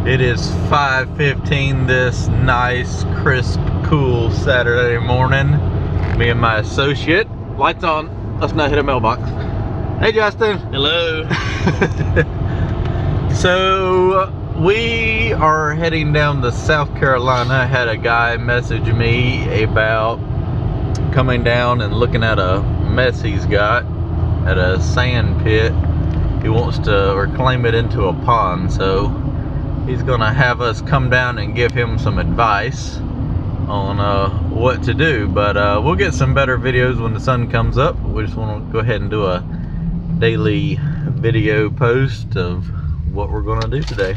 It is 5:15 this nice, crisp, cool Saturday morning. Me and my associate. Lights on. Let's not hit a mailbox. Hey, Justin. Hello. So we are heading down to South Carolina. I had a guy message me about coming down and looking at a mess he's got at a sand pit. He wants to reclaim it into a pond, so he's gonna have us come down and give him some advice on what to do. But we'll get some better videos when the sun comes up. We just want to go ahead and do a daily video post of what we're gonna do today.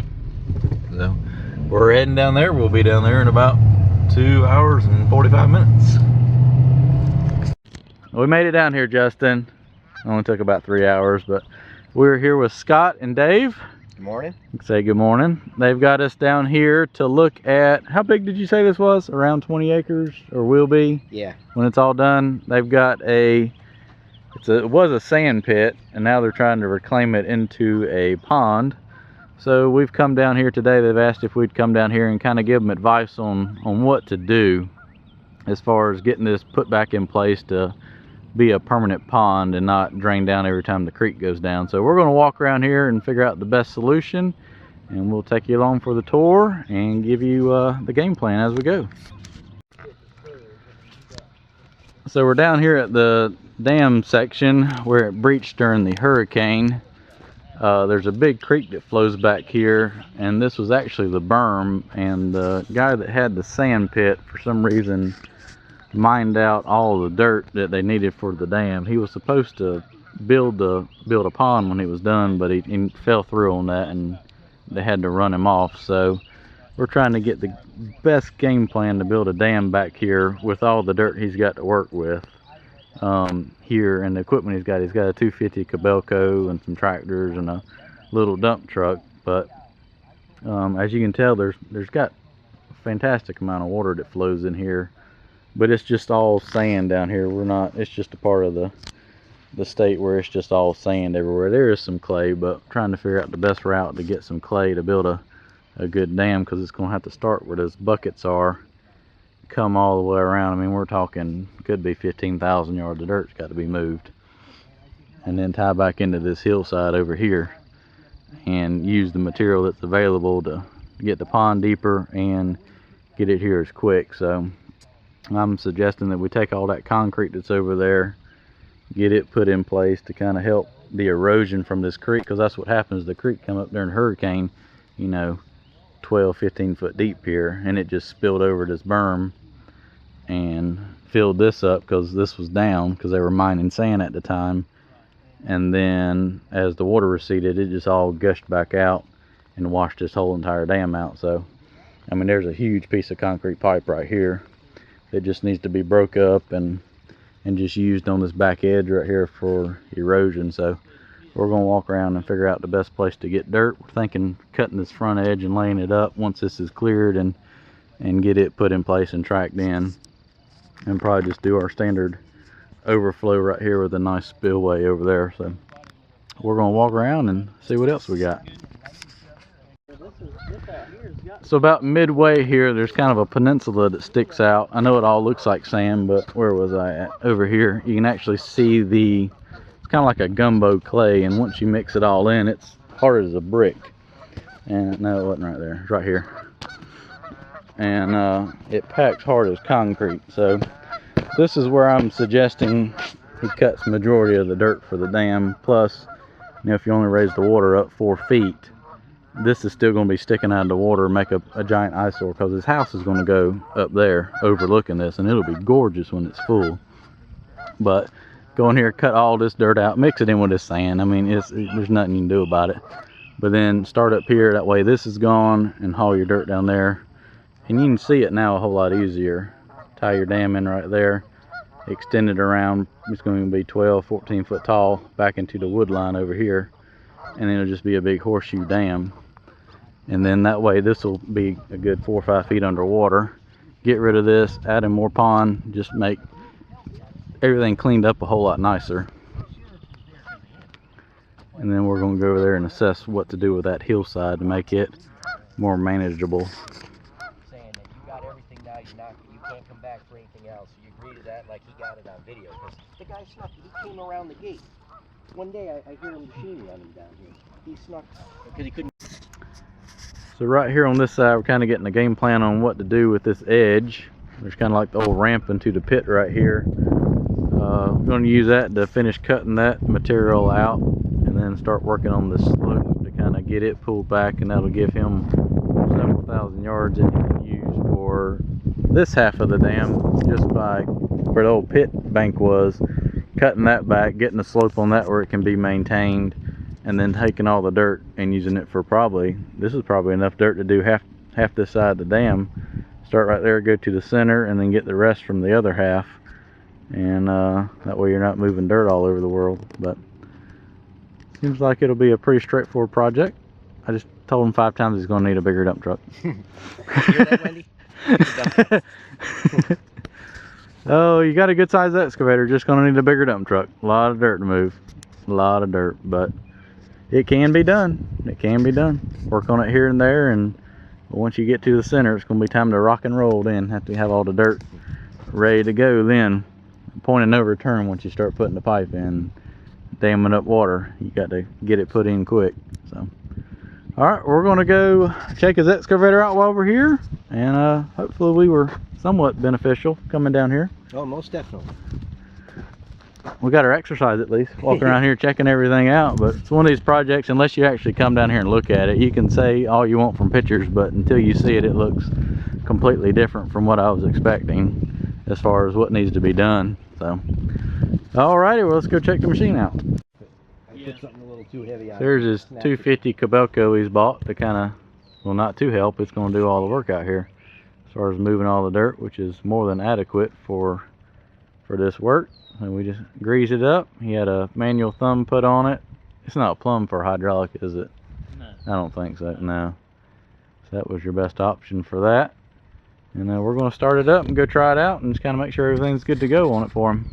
So we're heading down there. We'll be down there in about 2 hours and 45 minutes. We made it down here, Justin. It only took about 3 hours, but we're here with Scott and Dave. Good morning. Say good morning. They've got us down here to look at, how big did you say this was? Around 20 acres, or will be? Yeah. When it's all done. They've got it was a sand pit, and now they're trying to reclaim it into a pond. So we've come down here today. They've asked if we'd come down here and kind of give them advice on what to do as far as getting this put back in place to be a permanent pond and not drain down every time the creek goes down. So we're going to walk around here and figure out the best solution, and we'll take you along for the tour and give you the game plan as we go. So we're down here at the dam section where it breached during the hurricane. There's a big creek that flows back here, and this was actually the berm, and the guy that had the sand pit for some reason mined out all the dirt that they needed for the dam. He was supposed to build a pond when he was done, but he fell through on that and they had to run him off. So we're trying to get the best game plan to build a dam back here with all the dirt he's got to work with here, and the equipment he's got. He's got a 250 Cabelco and some tractors and a little dump truck, but as you can tell, there's got a fantastic amount of water that flows in here. But it's just all sand down here. It's just a part of the state where it's just all sand everywhere. There is some clay, but trying to figure out the best route to get some clay to build a good dam, because it's going to have to start where those buckets are, come all the way around. I mean, we're talking, could be 15,000 yards of dirt's got to be moved, and then tie back into this hillside over here and use the material that's available to get the pond deeper and get it here as quick. So I'm suggesting that we take all that concrete that's over there, get it put in place to kind of help the erosion from this creek, because that's what happens. The creek come up during a hurricane, 12-15 foot deep here, and it just spilled over this berm and filled this up because this was down because they were mining sand at the time. And then as the water receded, it just all gushed back out and washed this whole entire dam out. So I mean, there's a huge piece of concrete pipe right here. It just needs to be broke up and just used on this back edge right here for erosion. So we're going to walk around and figure out the best place to get dirt. We're thinking cutting this front edge and laying it up once this is cleared and get it put in place and tracked in, and probably just do our standard overflow right here with a nice spillway over there. So we're going to walk around and see what else we got. So about midway here, there's kind of a peninsula that sticks out. I know it all looks like sand, but where was I at? Over here, you can actually see it's kind of like a gumbo clay, and once you mix it all in, it's hard as a brick. And no, it wasn't right there, it's right here. And it packs hard as concrete. So this is where I'm suggesting he cuts majority of the dirt for the dam. Plus, if you only raise the water up 4 feet, this is still going to be sticking out of the water and make a giant eyesore, because his house is going to go up there overlooking this, and it'll be gorgeous when it's full. But go in here, cut all this dirt out, mix it in with this sand. I mean, there's nothing you can do about it. But then start up here, that way this is gone, and haul your dirt down there. And you can see it now a whole lot easier. Tie your dam in right there, extend it around. It's going to be 12-14 foot tall back into the wood line over here, and then it'll just be a big horseshoe dam. And then that way this will be a good 4 or 5 feet underwater. Get rid of this, add in more pond, just make everything cleaned up a whole lot nicer. And then we're going to go over there and assess what to do with that hillside to make it more manageable. Saying that you got everything now, you can't come back for anything else. You agree to that, like he got it on video. Because the guy snuck it. He came around the gate. One day I hear him machine running down here. He snuck because he couldn't. So right here on this side, we're kind of getting a game plan on what to do with this edge. There's kind of like the old ramp into the pit right here. We're going to use that to finish cutting that material out and then start working on the slope to kind of get it pulled back, and that'll give him several thousand yards that he can use for this half of the dam, just by where the old pit bank was, cutting that back, getting the slope on that where it can be maintained, and then taking all the dirt and using it for this is probably enough dirt to do half this side of the dam. Start right there, go to the center, and then get the rest from the other half, and that way you're not moving dirt all over the world. But seems like it'll be a pretty straightforward project. I just told him 5 times he's going to need a bigger dump truck. You hear that, Wendy? Oh, you got a good size excavator, just going to need a bigger dump truck. A lot of dirt to move, a lot of dirt, but it can be done. It can be done. Work on it here and there, and once you get to the center, it's going to be time to rock and roll. Then have to have all the dirt ready to go. Then point of no return once you start putting the pipe in, damming up water. You got to get it put in quick. So, all right, we're going to go check his excavator out while we're here, and hopefully we were somewhat beneficial coming down here. Oh, most definitely. We got our exercise at least, walking around here checking everything out. But it's one of these projects, unless you actually come down here and look at it, you can say all you want from pictures, but until you see it, it looks completely different from what I was expecting as far as what needs to be done. So, alrighty, well, let's go check the machine out. I put something a little too heavy on. There's his 250 Kobelco he's bought to kind of, well, not to help, it's going to do all the work out here as far as moving all the dirt, which is more than adequate for this work. And we just grease it up. He had a manual thumb put on it. It's not plumb for hydraulic, is it? No. I don't think so, no. So that was your best option for that. And we're going to start it up and go try it out and just kind of make sure everything's good to go on it for him.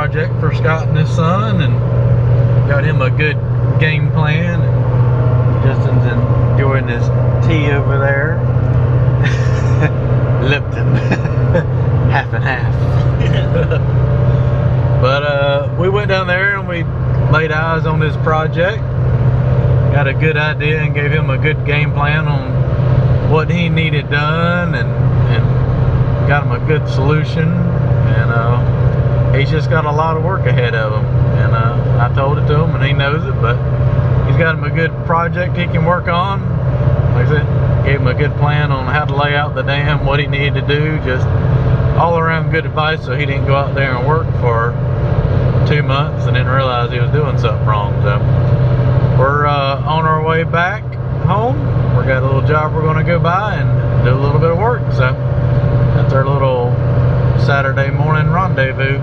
project for Scott and his son, and got him a good game plan. And Justin's enjoying his tea over there. Lipton. Half and half. But we went down there and we laid eyes on this project. Got a good idea and gave him a good game plan on what he needed done, and got him a good solution. And he's just got a lot of work ahead of him. And I told it to him, and he knows it, but he's got him a good project he can work on. Like I said, gave him a good plan on how to lay out the dam, what he needed to do, just all around good advice, so he didn't go out there and work for 2 months and then realize he was doing something wrong. So we're on our way back home. We got a little job we're going to go by and do a little bit of work. So that's our little Saturday morning rendezvous.